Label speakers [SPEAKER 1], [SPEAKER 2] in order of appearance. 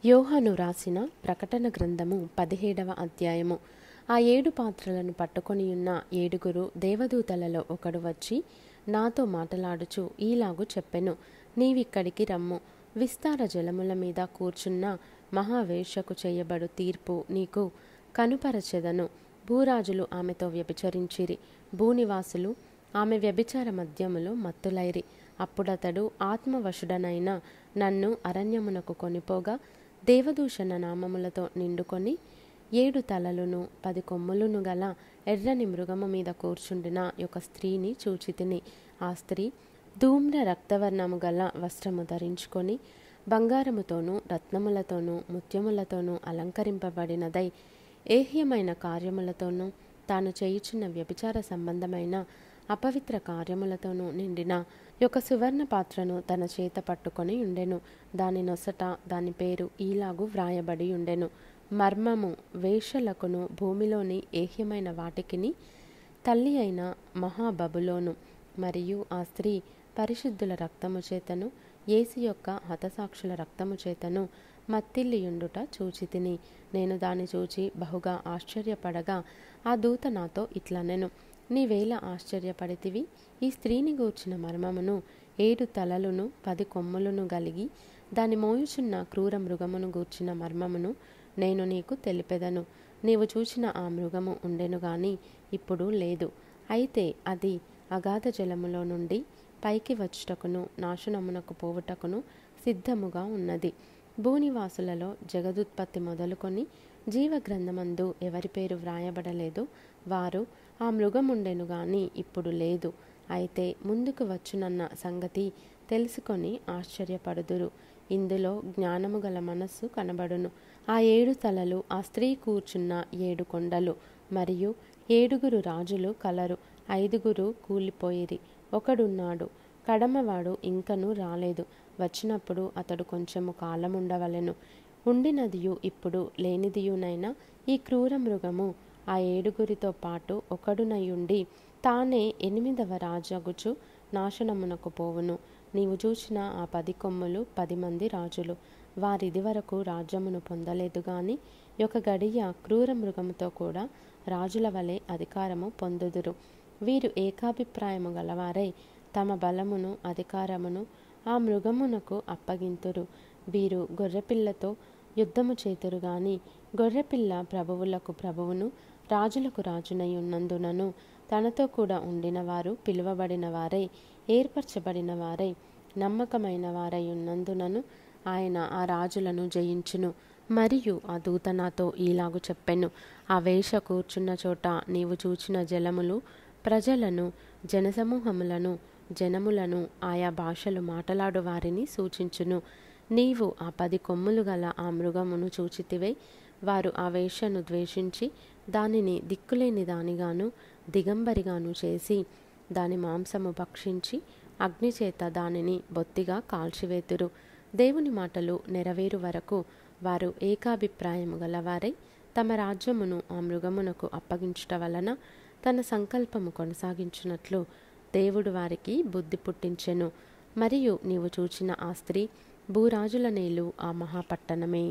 [SPEAKER 1] యోహాను రాసిన ప్రకటన గ్రంథము 17వ అధ్యాయము. ఆ 7 పాత్రలను పట్టుకొనియున్న 7 దేవదూతలలో ఒకడు వచ్చి నాతో మాటలాడుచు ఈలాగు చెప్పెను, నీవిక్కడికి రమ్ము, విస్తార జలముల మీద కూర్చున్న మహావేశ్యకు చేయబడు తీర్పు నీకు కనుపరచెదను. భూరాజులు ఆమెతో వ్యభిచరించిరి, భూనివాసులు ఆమె వ్యభిచార మద్యములో మత్తులైరి. అప్పుడతడు ఆత్మవశుడనైన నన్ను అరణ్యమునకు కొనిపోగా దేవదూషణ నామములతో నిండుకొని 7 తలలును 10 కొమ్ములును గల ఎర్రని మృగము మీద కూర్చుండిన ఒక స్త్రీని చూచితిని. ఆ స్త్రీ ధూమ్ర రక్తవర్ణము గల వస్త్రము ధరించుకొని బంగారముతోనూ రత్నములతోనూ ముత్యములతోనూ అలంకరింపబడినదై ఏహ్యమైన కార్యములతోనూ తాను చేయుచున్న వ్యభిచార సంబంధమైన అపవిత్ర కార్యములతోనూ నిండిన ఒక సువర్ణ పాత్రను తన చేత పట్టుకొని ఉండెను. దాని నొసట దాని పేరు ఈలాగు వ్రాయబడి ఉండెను, మర్మము, వేశ్యలకును భూమిలోని ఏహ్యమైన వాటికిని తల్లి అయిన మహాబబులోను. మరియు ఆ స్త్రీ పరిశుద్ధుల రక్తము చేతను యేసు యొక్క హతసాక్షుల రక్తము చేతను మత్తిల్లియుండుట చూచితిని. నేను దాని చూచి బహుగా ఆశ్చర్యపడగా ఆ దూత నాతో ఇట్లనెను, నీవేళ ఆశ్చర్యపడితివి? ఈ స్త్రీని గూర్చిన మర్మమును, 7 తలలును 10 కొమ్ములను గలిగి దాని మోయుచున్న క్రూర మృగమును గూర్చిన మర్మమును నేను నీకు తెలిపెదను. నీవు చూచిన ఆ మృగము ఉండెను గాని ఇప్పుడు లేదు. అయితే అది అగాధ జలములో నుండి పైకి వచ్చుటకును నాశనమునకు పోవుటకును సిద్ధముగా ఉన్నది. భూనివాసులలో జగదుత్పత్తి మొదలుకొని జీవగ్రంథమందు ఎవరి పేరు వ్రాయబడలేదో వారు ఆ మృగముండెను గాని ఇప్పుడు లేదు. అయితే ముందుకు వచ్చునన్న సంగతి తెలుసుకొని ఆశ్చర్యపడుదురు. ఇందులో జ్ఞానము గల మనస్సు కనబడును. ఆ 7 తలలు ఆ స్త్రీ కూర్చున్న 7 కొండలు, మరియు 7 రాజులు కలరు. 5 కూలిపోయిరి, ఒకడున్నాడు, కడమవాడు ఇంకనూ రాలేదు. వచ్చినప్పుడు అతడు కొంచెము కాలముండవలెను. ఉండినదియు ఇప్పుడు లేనిదియునైనా ఈ క్రూర మృగము ఆ 7 పాటు ఒకడునయుండి తానే 8వ రాజగుచు నాశనమునకు పోవును. నీవు చూచిన ఆ 10 కొమ్ములు 10 మంది రాజులు. వారిది వరకు రాజ్యమును పొందలేదు గాని ఒక గడియ క్రూర మృగముతో కూడా రాజుల వలె అధికారము పొందుదురు. వీరు ఏకాభిప్రాయము గలవారై తమ బలమును అధికారమును ఆ మృగమునకు అప్పగింతురు. వీరు గొర్రెపిల్లతో యుద్ధము చేతురు గాని గొర్రెపిల్ల ప్రభువులకు ప్రభువును రాజులకు రాజునై ఉన్నందునను తనతో కూడా ఉండిన వారు పిలువబడిన వారై ఏర్పరచబడిన వారై నమ్మకమైన వారై ఉన్నందునను ఆయన ఆ రాజులను జయించును. మరియు ఆ దూత నాతో ఈలాగు చెప్పెను, ఆ వేశ్య కూర్చున్న చోట నీవు చూచిన జలములు ప్రజలను, జనసమూహములను, జనములను, ఆయా భాషలు మాటలాడు వారిని సూచించును. నీవు ఆ 10 కొమ్ములు గల ఆ మృగమును చూచితివే. వారు ఆ వేశ్యను ద్వేషించి దానిని దిక్కులేని దానిగాను దిగంబరిగాను చేసి దాని మాంసము భక్షించి అగ్నిచేత దానిని బొత్తిగా కాల్చివేతురు. దేవుని మాటలు నెరవేరు వరకు వారు ఏకాభిప్రాయము గలవారై తమ రాజ్యమును ఆ మృగమునకు అప్పగించుట వలన తన సంకల్పము కొనసాగించినట్లు దేవుడు వారికి బుద్ధి పుట్టించెను. మరియు నీవు చూచిన ఆ స్త్రీ భూరాజుల నేలు ఆ మహాపట్టణమే.